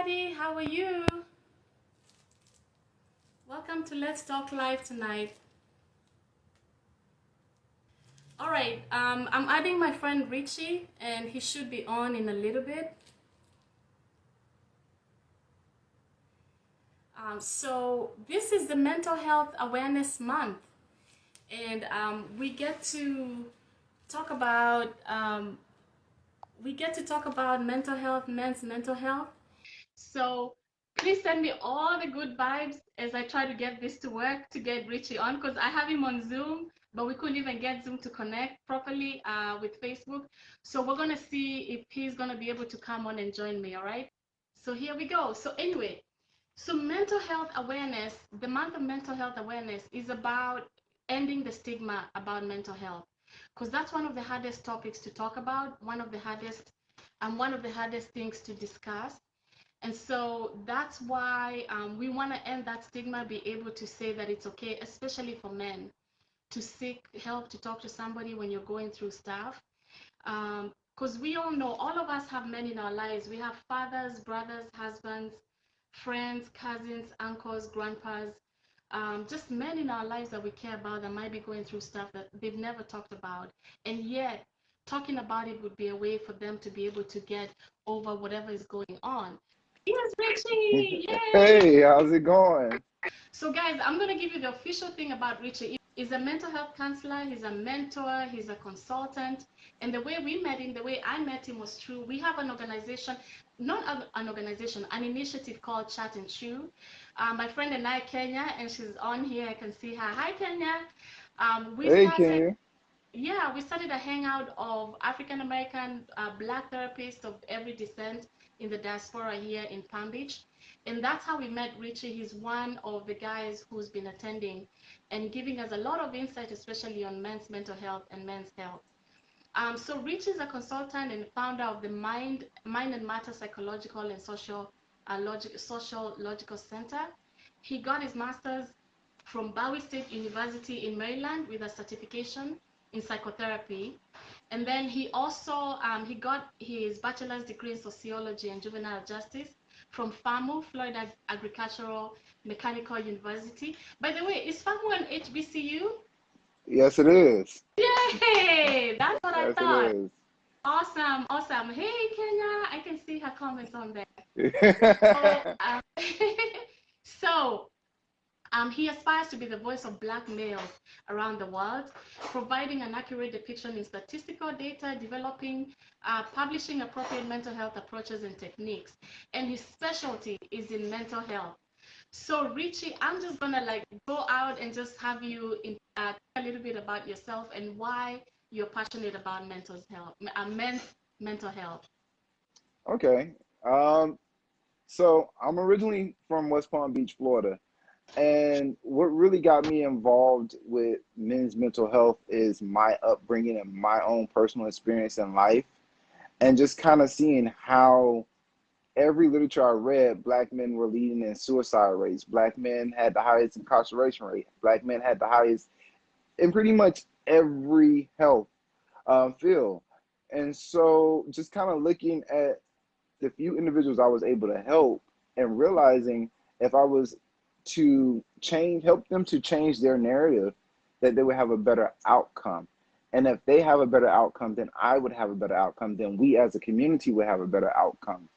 everybody, how are you? Welcome to Let's Talk Live tonight. All right, I'm adding my friend Richie, and he should be on in a little bit. So this is the Mental Health Awareness Month, and we get to talk about mental health, men's mental health. So please send me all the good vibes as I try to get this to work to get Richie on, because I have him on Zoom, but we couldn't even get Zoom to connect properly with Facebook. So we're gonna see if he's gonna be able to come on and join me, all right? So here we go. So anyway, so mental health awareness, the month of mental health awareness is about ending the stigma about mental health, because that's one of the hardest topics to talk about, one of the hardest things to discuss. And so that's why we want to end that stigma, be able to say that it's okay, especially for men, to seek help, to talk to somebody when you're going through stuff. Because we all know, all of us have men in our lives. We have fathers, brothers, husbands, friends, cousins, uncles, grandpas, just men in our lives that we care about that might be going through stuff that they've never talked about. And yet, talking about it would be a way for them to be able to get over whatever is going on. Yes, Richie! Yay! Hey, how's it going? So guys, I'm gonna give you the official thing about Richie. He's a mental health counselor, he's a mentor, he's a consultant. And the way we met him, the way I met him was true. We have an organization, not an organization, an initiative called Chat and Chew. My friend and I, Kenya, and she's on here, I can see her. Hi, Kenya. We Hey, started, Kenya. yeah, we started a hangout of African American Black therapists of every descent in the diaspora here in Palm Beach. And that's how we met Richie. He's one of the guys who's been attending and giving us a lot of insight, especially on men's mental health and men's health. So Richie is a consultant and founder of the Mind and Matter Psychological and Social Logical Center. He got his master's from Bowie State University in Maryland with a certification in psychotherapy. And then he got his bachelor's degree in sociology and juvenile justice from FAMU, Florida Agricultural Mechanical University. By the way, is FAMU an HBCU? Yes, it is. Yay! That's what I Yes, it thought. is. Awesome, awesome. Hey, Kenya, I can see her comments on there. So, so he aspires to be the voice of Black males around the world, providing an accurate depiction in statistical data, publishing appropriate mental health approaches and techniques. And his specialty is in mental health. So Richie, I'm just gonna like go out and just have you tell a little bit about yourself and why you're passionate about men's mental health. Okay. Um, so I'm originally from West Palm Beach, Florida. And what really got me involved with men's mental health is my upbringing and my own personal experience in life, and just kind of seeing how every literature I read, Black men were leading in suicide rates. Black men had the highest incarceration rate. Black men had the highest in pretty much every health field. And so just kind of looking at the few individuals I was able to help and realizing if I was to help them to change their narrative, that they would have a better outcome. And if they have a better outcome, then I would have a better outcome. Then we as a community would have a better outcome.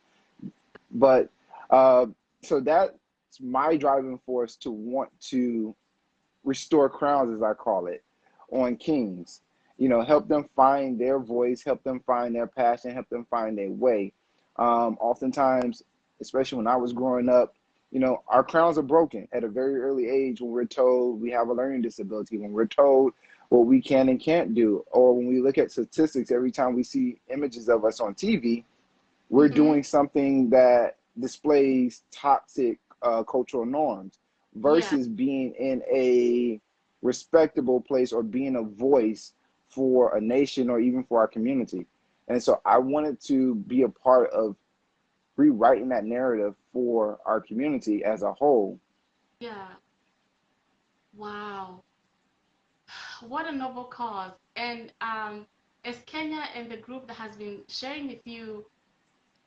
But so that's my driving force to want to restore crowns, as I call it, on kings. Help them find their voice, help them find their passion, help them find their way. Oftentimes, especially when I was growing up, our crowns are broken at a very early age when we're told we have a learning disability, when we're told what we can and can't do, or when we look at statistics, every time we see images of us on TV, we're Mm-hmm. doing something that displays toxic cultural norms Yeah, versus being in a respectable place or being a voice for a nation or even for our community. And so I wanted to be a part of rewriting that narrative for our community as a whole. yeah. Wow. What a noble cause. And as Kenya and the group that has been sharing with you,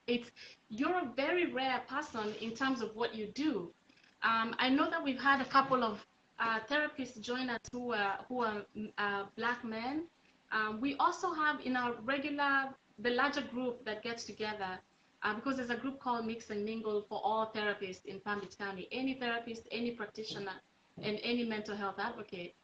It's you're a very rare person in terms of what you do. I know that we've had a couple of therapists join us who are Black men. We also have in our the larger group that gets together, because there's a group called Mix and Mingle for all therapists in Palm Beach County, any therapist, any practitioner, and any mental health advocate.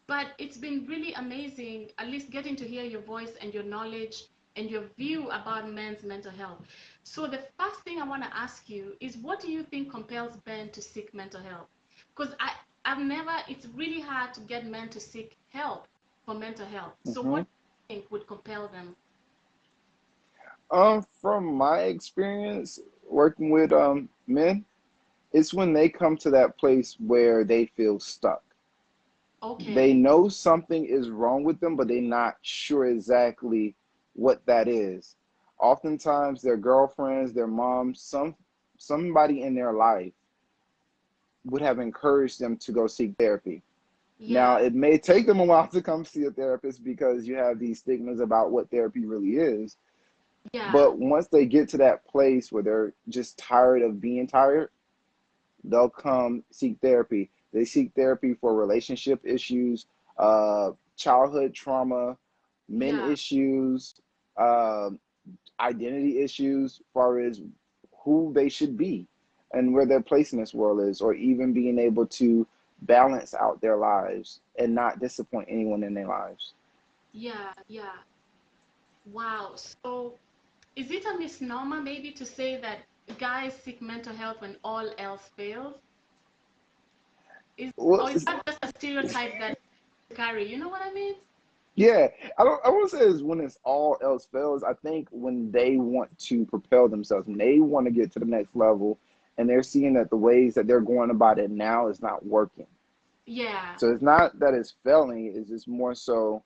But it's been really amazing, at least getting to hear your voice and your knowledge and your view about men's mental health. So the first thing I want to ask you is, what do you think compels men to seek mental health? Because it's really hard to get men to seek help for mental health. So what Hmm. do you think would compel them? From my experience working with men, it's when they come to that place where they feel stuck. They Okay. know something is wrong with them, but they're not sure exactly what that is. Oftentimes, their girlfriends, their moms, somebody in their life would have encouraged them to go seek therapy. Now, Yeah. it may take them a while to come see a therapist because you have these stigmas about what therapy really is. Yeah. But once they get to that place where they're just tired of being tired, they'll come seek therapy. They seek therapy for relationship issues, childhood trauma, men Yeah. issues, uh, identity issues, as far as who they should be and where their place in this world is, or even being able to balance out their lives and not disappoint anyone in their lives. Yeah. Yeah. Wow. So is it a misnomer maybe to say that guys seek mental health when all else fails? Is Well, Or is that just a stereotype that you carry? You know what I mean? yeah, I won't say it's when it's all else fails. I think when they want to propel themselves, when they want to get to the next level, and they're seeing that the ways that they're going about it now is not working. Yeah, So it's not that it's failing, it's just more so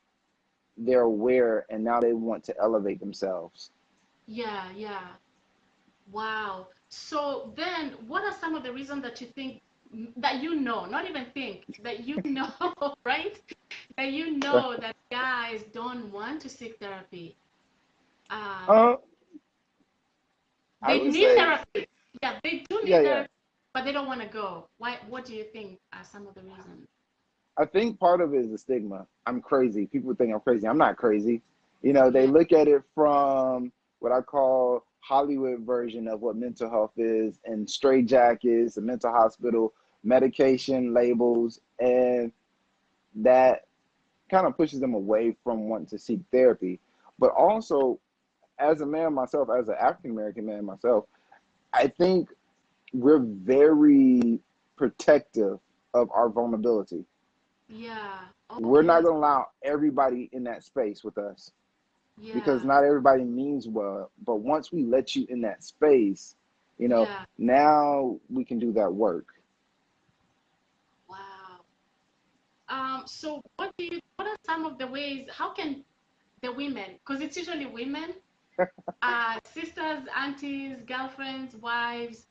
they're aware and now they want to elevate themselves. yeah, yeah. Wow. So then, what are some of the reasons that you think that you know, not even think, that you know, right? That you know that guys don't want to seek therapy. Um, Uh, I they would need say, therapy. Yeah, they do yeah, need yeah. therapy, but they don't want to go. Why? What do you think are some of the reasons? I think part of it is the stigma. I'm crazy. People think I'm crazy. I'm not crazy. You know, they Yeah, look at it from what I call Hollywood version of what mental health is, and straitjackets, a mental hospital, medication labels, and that kind of pushes them away from wanting to seek therapy. But also, as a man myself, as an African American man myself, I think we're very protective of our vulnerability. yeah. We're Okay, not that's going to allow everybody in that space with us because yeah, not everybody means well. But once we let you in that space, yeah. now we can do that work. Wow. So what are some of the ways, how can the women, because it's usually women, sisters, aunties, girlfriends, wives,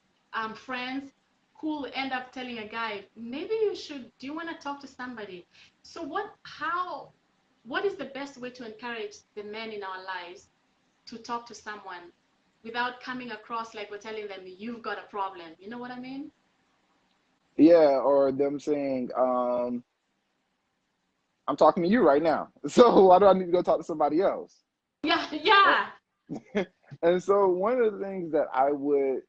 friends, who end up telling a guy, maybe do you want to talk to somebody? So what is the best way to encourage the men in our lives to talk to someone without coming across like we're telling them, you've got a problem? You know what I mean? Yeah, or them saying, I'm talking to you right now. So why do I need to go talk to somebody else? Yeah, yeah, And so one of the things that I would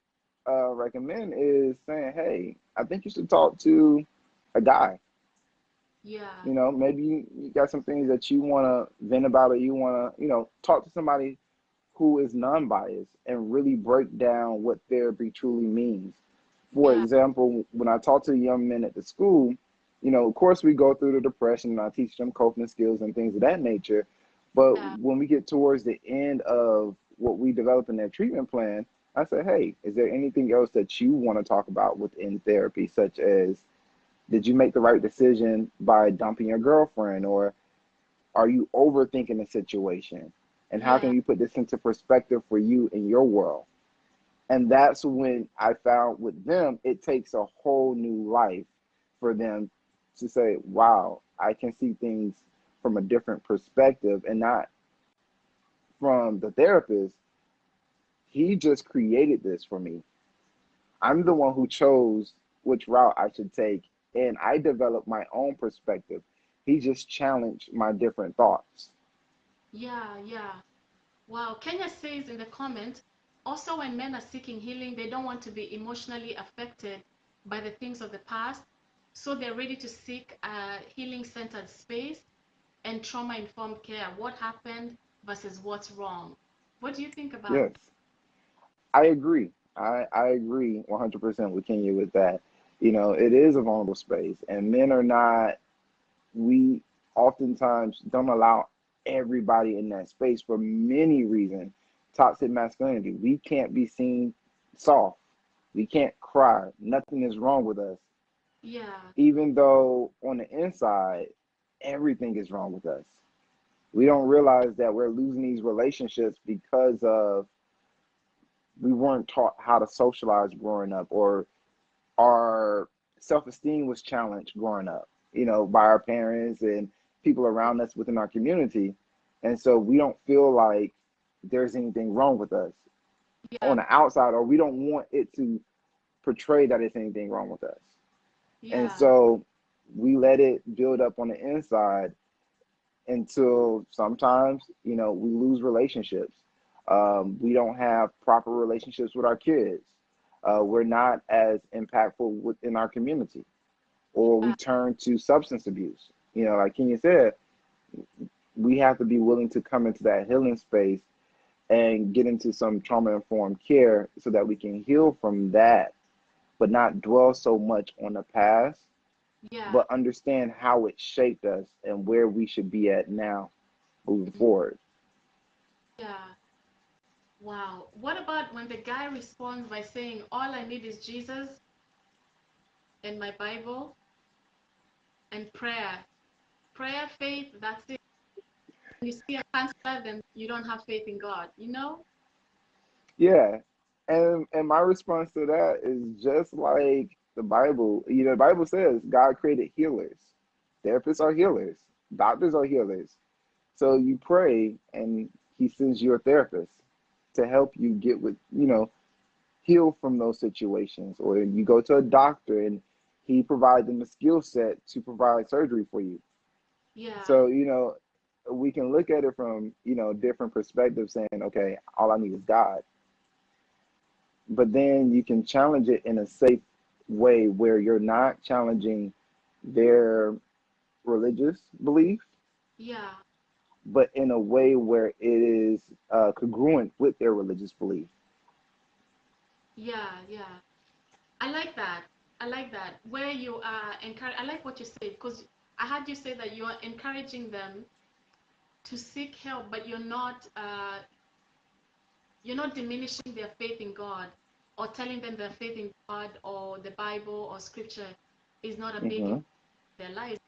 recommend is saying, hey, I think you should talk to a guy. yeah, Maybe you got some things that you want to vent about, or you want to, talk to somebody who is non-biased and really break down what therapy truly means. For yeah, example, when I talk to young men at the school, of course we go through the depression and I teach them coping skills and things of that nature. But yeah, when we get towards the end of what we develop in their treatment plan, I say, hey, is there anything else that you want to talk about within therapy, such as did you make the right decision by dumping your girlfriend, or are you overthinking the situation? And how can yeah, you put this into perspective for you in your world? And that's when I found with them, it takes a whole new life for them to say, wow, I can see things from a different perspective and not from the therapist, He just created this for me. I'm the one who chose which route I should take, and I developed my own perspective. He just challenged my different thoughts. Yeah, yeah. Wow. Kenya says in the comment, also when men are seeking healing, they don't want to be emotionally affected by the things of the past. So they're ready to seek a healing-centered space and trauma-informed care. What happened versus what's wrong. What do you think about Yes, I agree. I agree 100% with Kenya with that. It is a vulnerable space, and men are not, we oftentimes don't allow everybody in that space for many reasons. Toxic masculinity. We can't be seen soft. We can't cry. Nothing is wrong with us. Yeah, Even though on the inside, everything is wrong with us. We don't realize that we're losing these relationships because of we weren't taught how to socialize growing up, or our self-esteem was challenged growing up, by our parents and people around us within our community. And so we don't feel like there's anything wrong with us yeah, on the outside, or we don't want it to portray that it's anything wrong with us. And yeah, so we let it build up on the inside until sometimes, we lose relationships. We don't have proper relationships with our kids. We're not as impactful within our community, or we yeah, turn to substance abuse. Like Kenya said, we have to be willing to come into that healing space and get into some trauma informed care so that we can heal from that, but not dwell so much on the past, yeah, but understand how it shaped us and where we should be at now moving mhm, forward. yeah. Wow. What about when the guy responds by saying, all I need is Jesus and my Bible and prayer? Prayer, faith, that's it. When you see a counselor, then you don't have faith in God, you know? Yeah. And my response to that is just like the Bible. The Bible says God created healers. Therapists are healers. Doctors are healers. So you pray and he sends you a therapist to help you get with, heal from those situations. Or you go to a doctor and he provides them a skill set to provide surgery for you. Yeah, So, we can look at it from, different perspectives saying, okay, all I need is God. But then you can challenge it in a safe way where you're not challenging their religious belief, yeah, but in a way where it is congruent with their religious belief. yeah, yeah. I like that. I like that. Where you are encourage. I like what you said because I heard you say that you are encouraging them to seek help, but you're not diminishing their faith in God or telling them their faith in God or the Bible or Scripture is not a big in Hmm. their lives.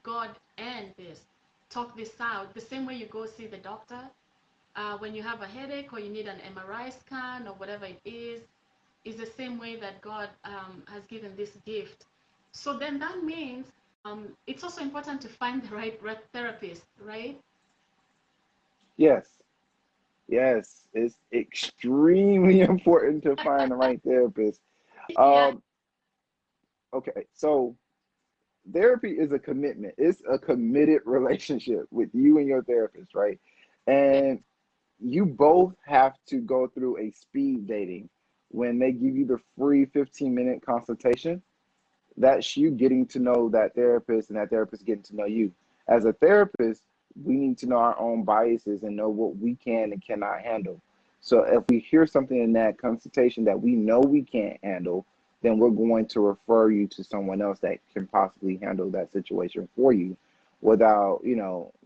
God and this. Talk this out. The same way you go see the doctor when you have a headache or you need an MRI scan or whatever it is the same way that God has given this gift. So then that means it's also important to find the right therapist, right? Yes, yes, it's extremely important to find the right therapist. Yeah, Um, okay, so therapy is a commitment. It's a committed relationship with you and your therapist, right? yeah, And you both have to go through a speed dating. When they give you the free 15-minute consultation, that's you getting to know that therapist and that therapist getting to know you. As a therapist, we need to know our own biases and know what we can and cannot handle. So if we hear something in that consultation that we know we can't handle, then we're going to refer you to someone else that can possibly handle that situation for you without,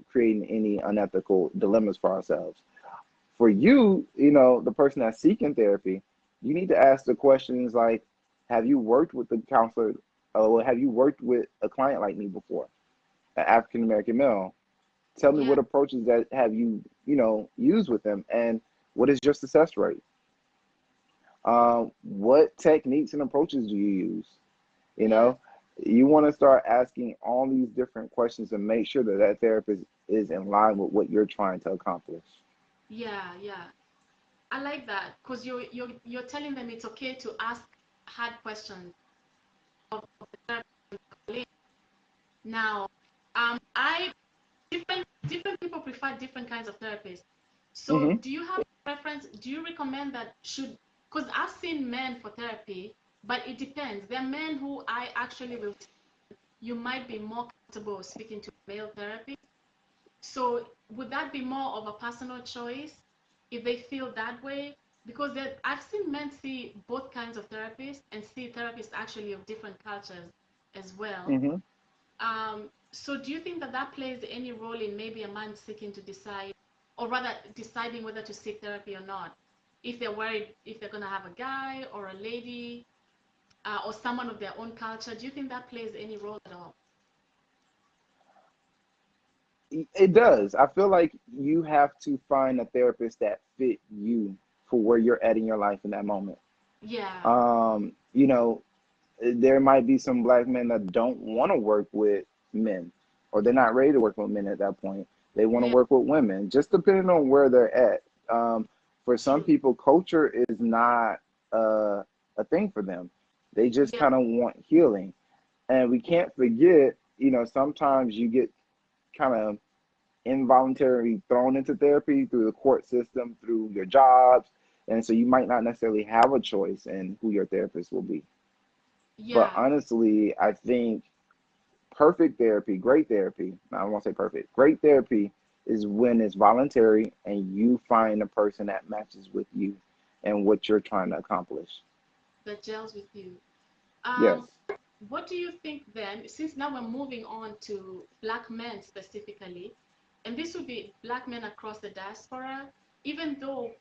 creating any unethical dilemmas for ourselves. For you, the person that's seeking therapy, you need to ask the questions like, have you worked with the counselor, or have you worked with a client like me before, an African American male? Tell me yeah, what approaches that have you, used with them, and what is your success rate? What techniques and approaches do you use? You yeah, know, you want to start asking all these different questions and make sure that that therapist is in line with what you're trying to accomplish. yeah, yeah. I like that because you're telling them it's okay to ask hard questions of the therapist. Now, I different people prefer different kinds of therapists. So, Hmm. do you have a preference? Do you recommend that should? Because I've seen men for therapy, but it depends. There are men who I actually will. You might be more comfortable speaking to male therapist. So, would that be more of a personal choice if they feel that way? Because I've seen men see both kinds of therapists and see therapists actually of different cultures as well. Hmm. So do you think that that plays any role in maybe a man seeking to decide, or rather deciding whether to seek therapy or not? If they're worried if they're going to have a guy or a lady or someone of their own culture, do you think that plays any role at all? It does. I feel like you have to find a therapist that fit you for where you're at in your life in that moment. Yeah, You know, there might be some black men that don't want to work with men, or they're not ready to work with men at that point. They want to yeah, work with women, just depending on where they're at. For some true. people, culture is not uh, a thing for them. They just Yeah, kind of want healing. And we can't forget, sometimes you get kind of involuntarily thrown into therapy through the court system, through your jobs. And so you might not necessarily have a choice in who your therapist will be. But yeah, honestly, I think perfect therapy, great therapy, I don't want to say perfect, great therapy is when it's voluntary and you find a person that matches with you and what you're trying to accomplish. that gels with you. Yes. Um, what do you think then, since now we're moving on to black men specifically, and this would be black men across the diaspora, even though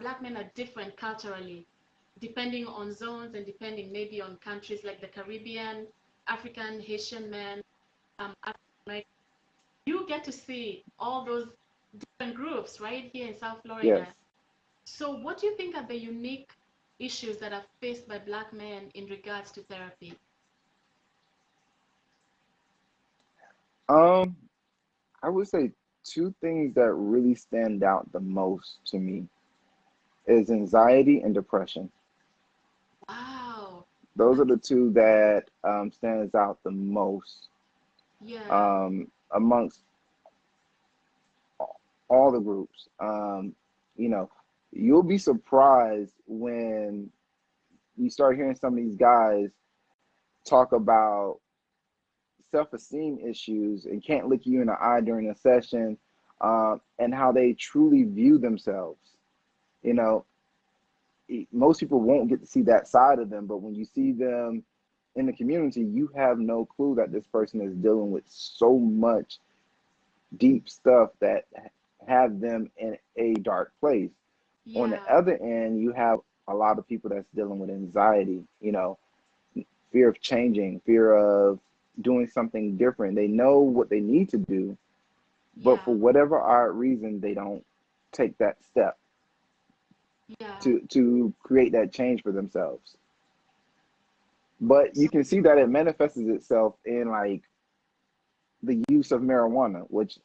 black men are different culturally, depending on zones and depending maybe on countries like the Caribbean, African, Haitian men, African American. You get to see all those different groups right here in South Yes. Florida. So, what do you think are the unique issues that are faced by black men in regards to therapy? Um, I would say two things that really stand out the most to me is anxiety and depression. Wow. Those That, are the two that stands out the most yeah, amongst all the groups. You know, you'll be surprised when you start hearing some of these guys talk about self-esteem issues and can't look you in the eye during a session, and how they truly view themselves. You know, most people won't get to see that side of them, but when you see them in the community, you have no clue that this person is dealing with so much deep stuff that have them in a dark place. On the yeah, other end, you have a lot of people that's dealing with anxiety, fear of changing, fear of doing something different. They know what they need to do, but for yeah, whatever odd reason, they don't take that step yeah. to create that change for themselves. But you So, can see that it manifests itself in like the use of marijuana, which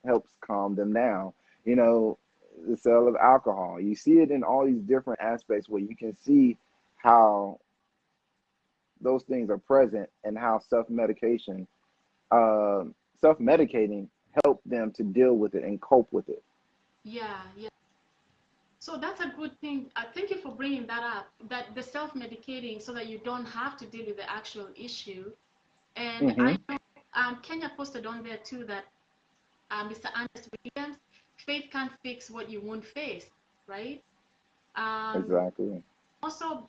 helps calm them down. You know, the sale of alcohol. You see it in all these different aspects where you can see how those things are present and how uh, self-medicating help them to deal with it and cope with it. yeah, yeah. So that's a good thing. Thank you for bringing that up, that the self-medicating so that you don't have to deal with the actual issue. And Hmm. I know Kenya posted on there too that Mr. Ernest Williams, faith can't fix what you won't face, right? Um, Exactly. Also,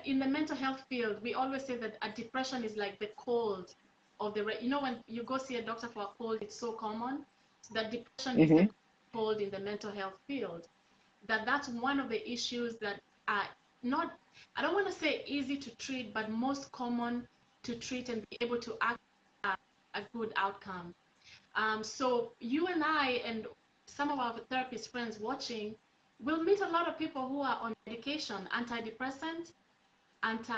in the mental health field, we always say that a depression is like the cold of when you go see a doctor for a cold, it's so common. So that depression is the Hmm. cold in the mental health field. That's one of the issues that are not, I don't want to say easy to treat, but most common to treat and be able to act a good outcome. So you and I and some of our therapist friends watching will meet a lot of people who are on medication, antidepressant,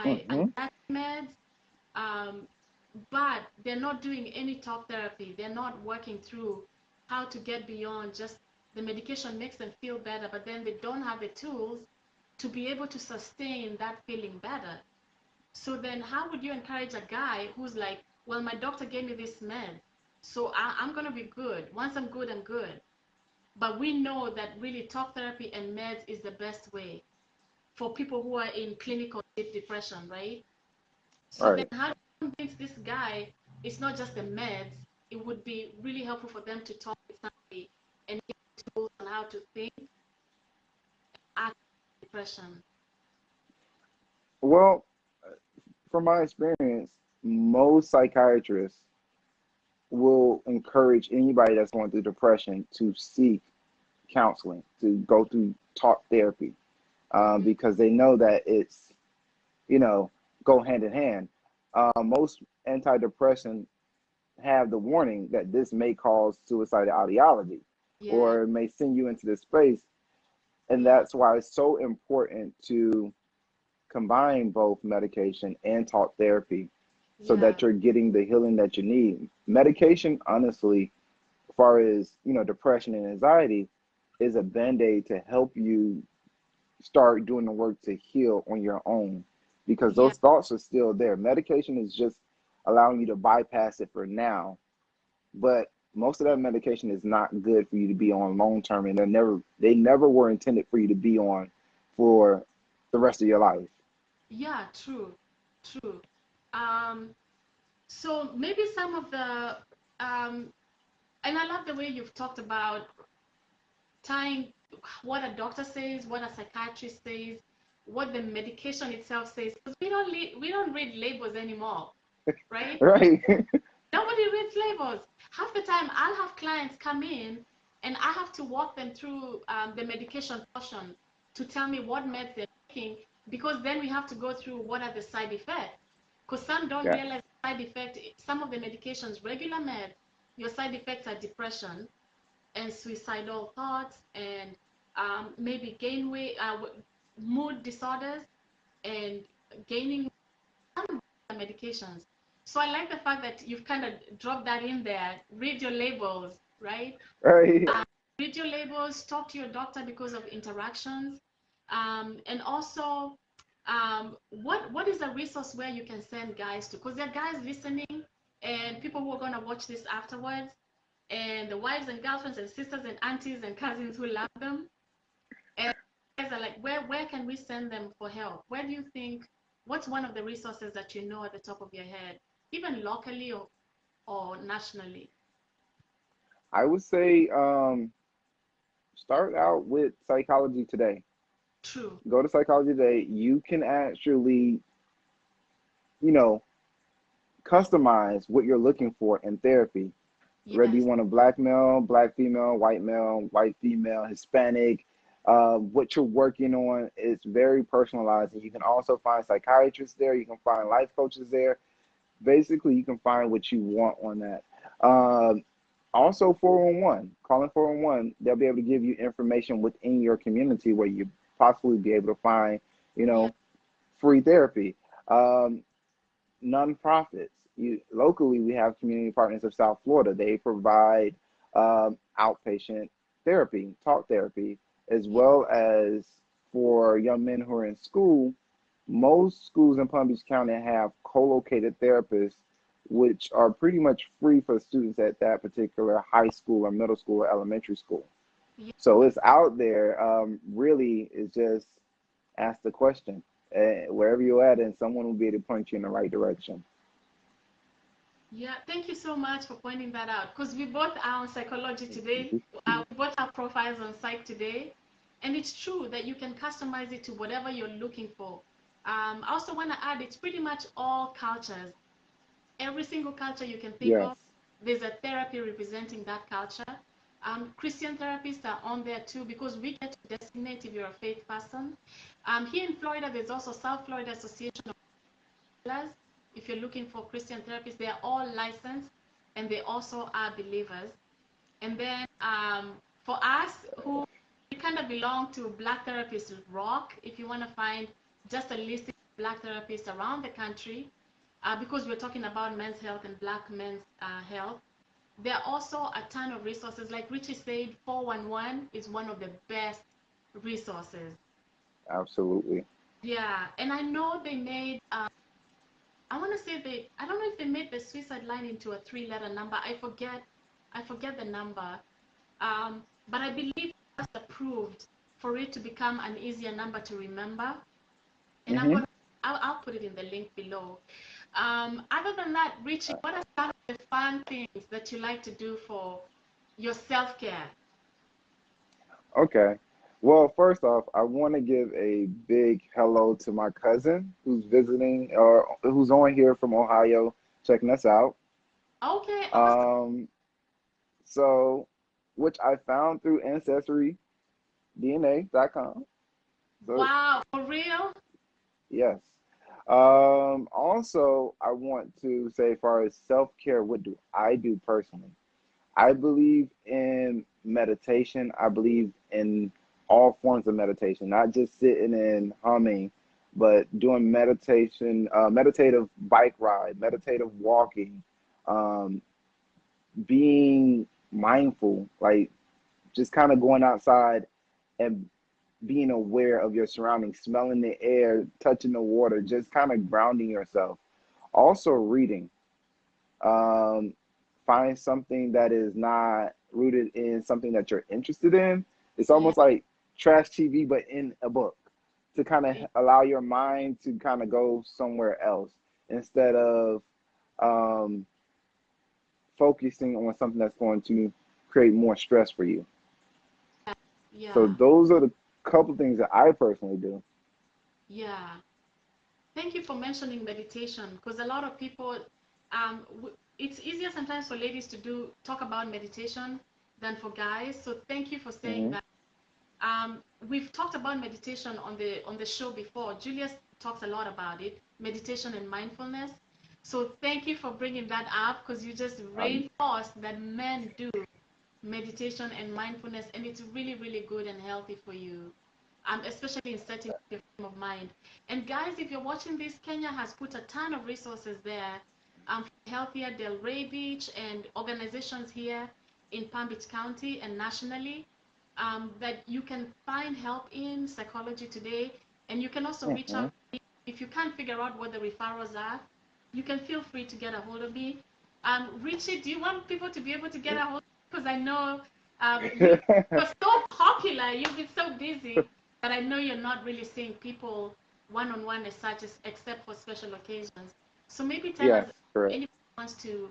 Hmm. anti-anxiety meds, um, but they're not doing any talk therapy. They're not working through how to get beyond just the medication makes them feel better, but then they don't have the tools to be able to sustain that feeling better. So then how would you encourage a guy who's like, well, my doctor gave me this med, so I'm going to be good. Once I'm good, I'm good. But we know that really talk therapy and meds is the best way for people who are in clinical deep depression, right? So then Right. how do you convince this guy it's not just the meds? It would be really helpful for them to talk with somebody and get tools on how to think, act depression. Well, from my experience, most psychiatrists will encourage anybody that's going through depression to seek counseling, to go through talk therapy, Mm-hmm. because they know that it's, you know, go hand in hand. Most antidepressants have the warning that this may cause suicidal ideology Yeah, or may send you into this space. And yeah, that's why it's so important to combine both medication and talk therapy so yeah, that you're getting the healing that you need. Medication, honestly, as far as depression and anxiety, is a band-aid to help you start doing the work to heal on your own because yeah, those thoughts are still there. Medication is just allowing you to bypass it for now, but most of that medication is not good for you to be on long term, and they never were intended for you to be on for the rest of your life. yeah, true, true. Um, so maybe some of the, um, and I love the way you've talked about tying what a doctor says, what a psychiatrist says, what the medication itself says, because we don't read labels anymore, right? Right. Nobody reads labels. Half the time, I'll have clients come in and I have to walk them through the medication portion to tell me what meds they're taking, because then we have to go through what are the side effects. Because some don't Yeah. realize the side effect. Some of the medications, regular meds, your side effects are depression and suicidal thoughts and maybe gain weight, mood disorders, and gaining medications. So I like the fact that you've kind of dropped that in there. Read your labels, right? Right. Um, read your labels, talk to your doctor because of interactions. And also, what is a resource where you can send guys to? Because there are guys listening and people who are going to watch this afterwards, and the wives and girlfriends and sisters and aunties and cousins who love them. And guys are like, where can we send them for help? Where do you think, what's one of the resources that you know at the top of your head, even locally or nationally? I would say start out with Psychology Today. True. Go to Psychology Today. You can actually, you know, customize what you're looking for in therapy. Whether you Yes. want a black male, black female, white female, Hispanic, what you're working on is very personalized. And you can also find psychiatrists there. You can find life coaches there. Basically, you can find what you want on that. Also, 411, calling 411, they'll be able to give you information within your community where you possibly be able to find, you Yeah. know, free therapy. Um, Nonprofits. Locally, we have Community Partners of South Florida. They provide outpatient therapy, talk therapy, as Yeah. well as for young men who are in school. Most schools in Palm Beach County have co-located therapists, which are pretty much free for students at that particular high school or middle school or elementary school. Yeah. So it's out there. Really, it's just ask the question wherever you're at, and someone will be able to point you in the right direction. Yeah, thank you so much for pointing that out because we both are on psychology today. We both have profiles on psych today. And it's true that you can customize it to whatever you're looking for. I also want to add it's pretty much all cultures. Every single culture you can think Yes. of, there's a therapy representing that culture. Christian therapists are on there too because we get to designate if you're a faith person. Here in Florida, there's also South Florida Association of Healers. If you're looking for Christian therapists, they are all licensed and they also are believers. And then for us who we kind of belong to Black Therapists Rock, if you want to find just a list of Black therapists around the country, because we're talking about men's health and Black men's health. There are also a ton of resources. Like Richie said, 411 is one of the best resources. Absolutely. Yeah, and I know they made, I want to say I don't know if they made the suicide line into a three-letter number. I forget the number. But I believe it's approved for it to become an easier number to remember. And Hmm. I'll put it in the link below. Other than that, Richie, what are some of the fun things that you like to do for your self-care? Okay. Well, first off, I want to give a big hello to my cousin who's visiting or who's on here from Ohio checking us out. Okay, awesome. Um, so, which I found through AncestryDNA.com. So, Wow, for real? yes. Also, I want to say, as far as self-care, what do I do personally? I believe in meditation. I believe in all forms of meditation, not just sitting and humming, but doing meditation, meditative bike ride, meditative walking, um, being mindful, like just kind of going outside and being aware of your surroundings, smelling the air, touching the water, just kind of grounding yourself. Also, reading. Um, find something that is not rooted in something that you're interested in. It's Yeah, almost like trash TV, but in a book to kind of allow your mind to kind of go somewhere else instead of um, focusing on something that's going to create more stress for you. So yeah, those are the couple things that I personally do. yeah. Thank you for mentioning meditation because a lot of people, it's easier sometimes for ladies to talk about meditation than for guys. So thank you for saying Hmm. that. We've talked about meditation on the show before. Julius talks a lot about it, meditation and mindfulness. So thank you for bringing that up because you just reinforced that men do meditation and mindfulness, and it's really, really good and healthy for you, especially in setting your frame of mind. And guys, if you're watching this, Kenya has put a ton of resources there for Healthier Delray Beach and organizations here in Palm Beach County and nationally that you can find help in Psychology Today. And you can also reach Hmm. out if you can't figure out what the referrals are. You can feel free to get a hold of me. Richie, do you want people to be able to get a hold of you? Because I know you're so popular, you've been so busy, but I know you're not really seeing people one on one as such, except for special occasions. So maybe tell us Yes, if correct. anyone wants to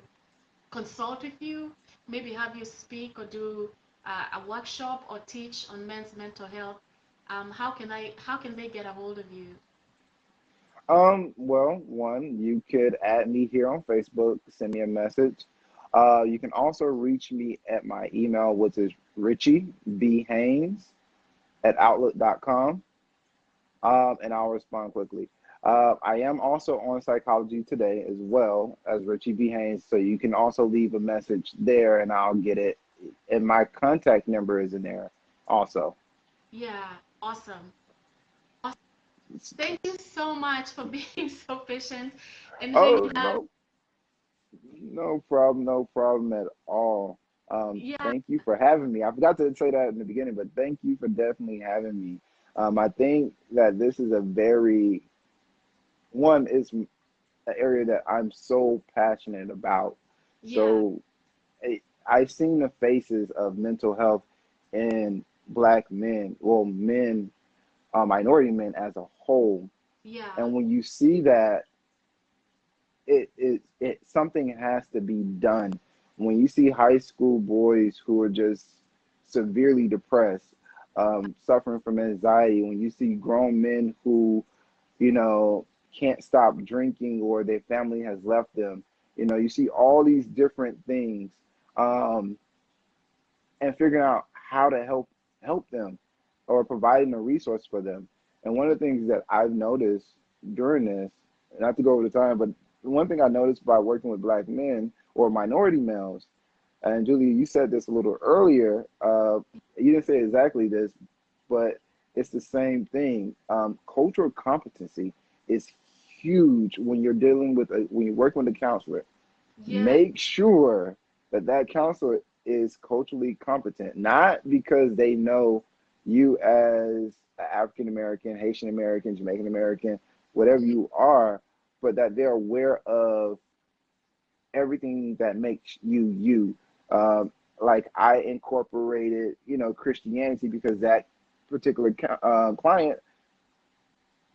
consult with you, maybe have you speak or do a workshop or teach on men's mental health. How can they get a hold of you? Well, one, you could add me here on Facebook, send me a message. You can also reach me at my email, which is Richie B. Haines at outlook.com, and I'll respond quickly. I am also on Psychology Today as well as Richie B. Haines, so you can also leave a message there and I'll get it. And my contact number is in there also. Yeah, awesome. Awesome. Thank you so much for being so patient and Oh, hanging out. no, no problem, no problem at all. Yeah, Thank you for having me. I forgot to say that in the beginning, but thank you for definitely having me. I think that this is a very one is an area that I'm so passionate about. yeah, So I've seen the faces of mental health in Black men, well, men, minority men as a whole, yeah, and when you see that it something has to be done. When you see high school boys who are just severely depressed, suffering from anxiety, when you see grown men who, you know, can't stop drinking or their family has left them, you see all these different things, um, and figuring out how to help them or providing a resource for them. And one of the things that I've noticed during this, not to go over the time, but one thing I noticed by working with Black men or minority males, and Julia, you said this a little earlier. You didn't say exactly this, but it's the same thing. Cultural competency is huge when you're dealing with when you're working with a counselor. yeah, Make sure that counselor is culturally competent, not because they know you as African American, Haitian American, Jamaican American, whatever Mhm. you are, but that they're aware of everything that makes you you. Like I incorporated, Christianity because that particular client,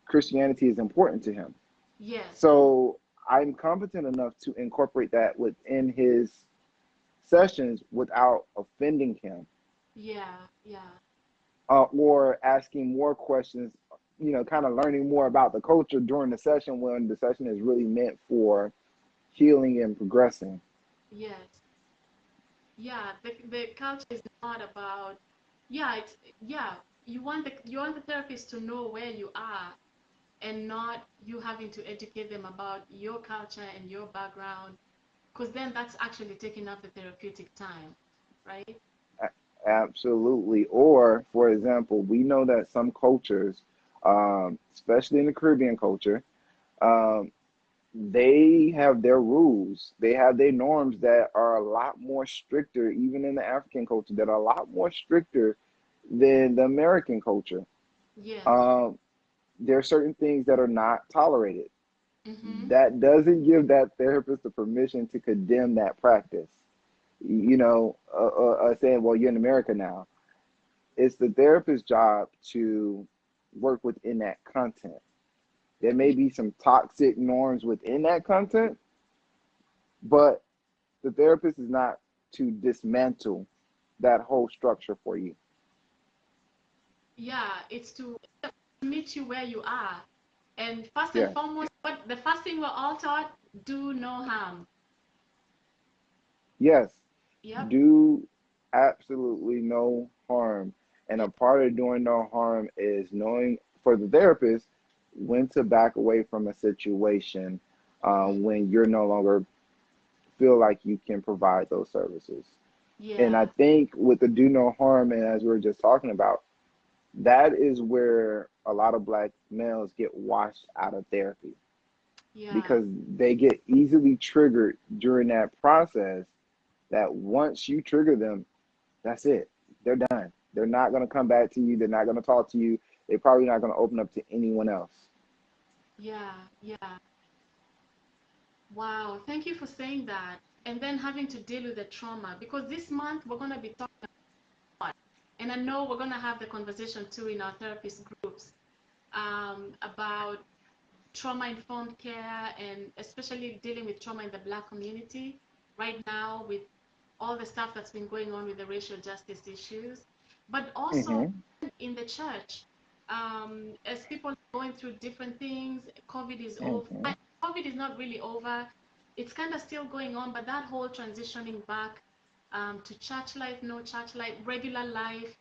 Christianity is important to him. Yes. So I'm competent enough to incorporate that within his sessions without offending him, Yeah. Yeah. or asking more questions, kind of learning more about the culture during the session when the session is really meant for healing and progressing. Yes. Yeah. The culture is not about. Yeah. It's yeah. You want the therapist to know where you are and not you having to educate them about your culture and your background, because then that's actually taking up the therapeutic time, right? Absolutely. Or, for example, we know that some cultures, especially in the Caribbean culture, um, they have their rules. They have their norms that are a lot more stricter, even in the African culture, that are a lot more stricter than the American culture. Yes. Um, there are certain things that are not tolerated. Mm-hmm. That doesn't give that therapist the permission to condemn that practice. Saying, well, you're in America now. It's the therapist's job to work within that content. There may be some toxic norms within that content, but the therapist is not to dismantle that whole structure for you. Yeah, it's to meet you where you are. And first and Yes, foremost, what the first thing we're all taught, do no harm. yes, Yep. do absolutely no harm. And Yeah. a part of doing no harm is knowing for the therapist when to back away from a situation, when you're no longer feel like you can provide those services. And I Yeah. think with the do no harm, and as we were just talking about, that is where a lot of black males get washed out of therapy Yeah. because they get easily triggered during that process. That once you trigger them, that's it. They're done. They're not going to come back to you. They're not going to talk to you. They're probably not going to open up to anyone else. Yeah. Yeah. Wow. Thank you for saying that. And then having to deal with the trauma, because this month we're going to be talking about, and I know we're going to have the conversation too in our therapist groups, about trauma-informed care, and especially dealing with trauma in the Black community right now with all the stuff that's been going on with the racial justice issues, but also Hmm. in the church, as people are going through different things. COVID is over. Hmm. COVID is not really over. It's kind of still going on, but that whole transitioning back, to church life, no church life, regular life,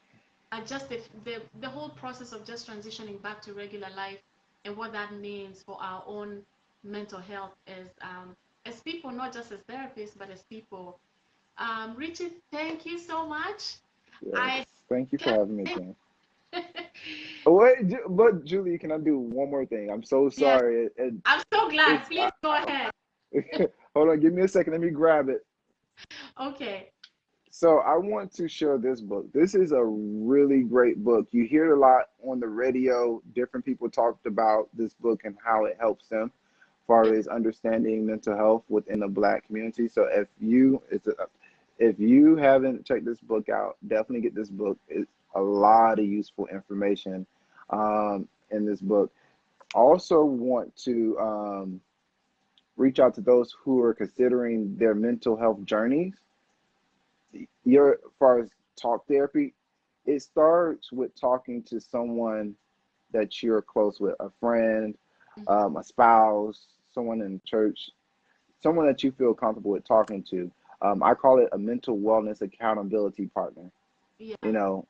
just the whole process of just transitioning back to regular life and what that means for our own mental health as people, not just as therapists, but as people. Richard, thank you so much. Yes. I Thank you for kept having me again. Wait, but Julie, can I do one more thing? I'm so Yes, sorry. I'm so glad. It's Please go ahead. hold on, give me a second. Let me grab it. Okay. So I want to share this book. This is a really great book. You hear it a lot on the radio. Different people talked about this book and how it helps them as Yeah. far as understanding mental health within the Black community. So if you haven't checked this book out, definitely get this book. It's a lot of useful information in this book. Also want to reach out to those who are considering their mental health journeys. Your as far as talk therapy, it starts with talking to someone that you're close with, a friend, Mhm. a spouse, someone in church, someone that you feel comfortable with talking to. I call it a mental wellness accountability partner. You Yeah. know,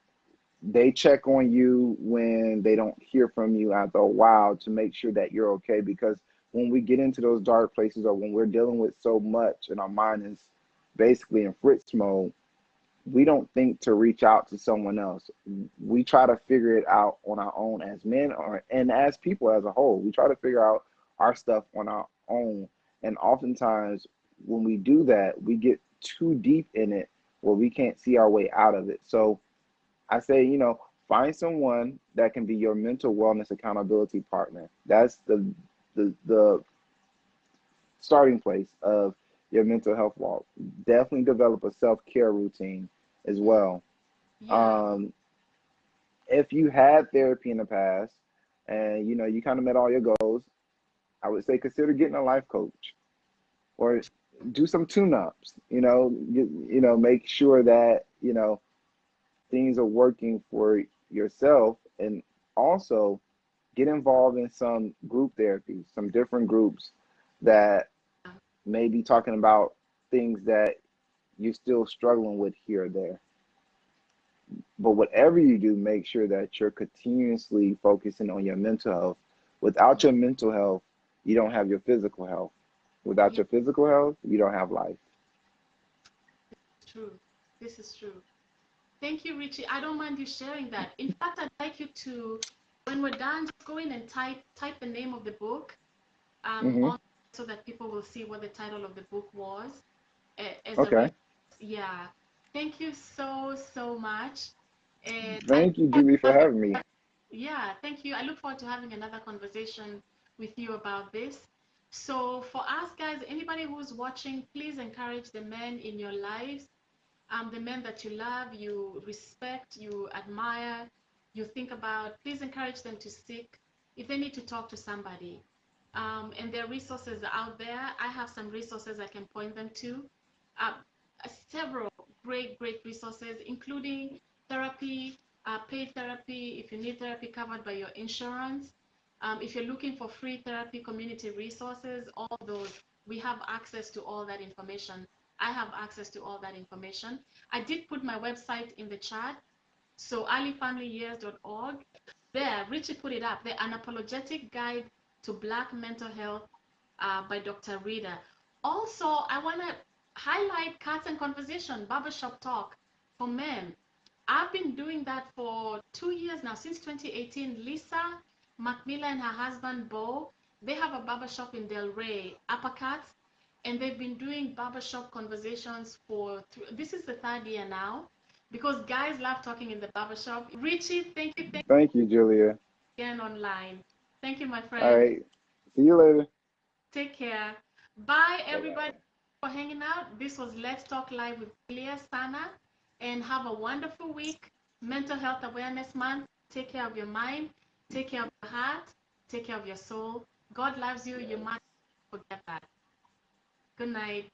they check on you when they don't hear from you after a while to make sure that you're okay. Because when we get into those dark places or when we're dealing with so much and our mind is basically in fritz mode, we don't think to reach out to someone else. We try to figure it out on our own as men or and as people as a whole. We try to figure out our stuff on our own. And oftentimes when we do that, we get too deep in it where we can't see our way out of it. So I say, find someone that can be your mental wellness accountability partner. That's the starting place of your mental health walk. Definitely develop a self-care routine as well. Yeah. Um, if you had therapy in the past and you kind of met all your goals, I would say consider getting a life coach or do some tune-ups. Make sure that things are working for yourself, and also get involved in some group therapy, some different groups that may be talking about things that you're still struggling with here or there. But whatever you do, make sure that you're continuously focusing on your mental health. Without your mental health, you don't have your physical health. Without Yeah. your physical health, you don't have life. True. This is true. Thank you, Richie. I don't mind you sharing that. In fact, I'd like you to, when we're done, just go in and type the name of the book, Hmm. on so that people will see what the title of the book was, as a Okay. reference. Yeah. Thank you so much. And I look Thank you, forward Julie, to for having, having me. yeah, thank you. I look forward to having another conversation with you about this. So for us guys, anybody who's watching, please encourage the men in your lives, the men that you love, you respect, you admire, you think about. Please encourage them to seek if they need to talk to somebody. And there are resources out there. I have some resources I can point them to. Uh, Several great resources, including therapy, paid therapy, if you need therapy covered by your insurance. If you're looking for free therapy, community resources, all those, we have access to all that information. I have access to all that information. I did put my website in the chat, so earlyfamilyyears.org. There, Richie put it up, the Unapologetic Guide to Black Mental Health, by Dr. Rita. Also, I want to highlight Cats and Conversation, Barbershop Talk for Men. I've been doing that for 2 years now, since 2018. Lisa Macmillan and her husband, Bo, they have a barbershop in Del Rey, Uppercuts, and they've been doing barbershop conversations for, this is the third year now, because guys love talking in the barbershop. Richie, thank Thank you, Julia. you again online. Thank you, my All friend. right. See you later. Take care. Bye, Bye everybody, bye. for hanging out. This was Let's Talk Live with Julia, Sanna, and have a wonderful week. Mental Health Awareness Month. Take care of your mind. Take care of your heart. Take care of your soul. God loves you. You Yes. must forget that. Good night.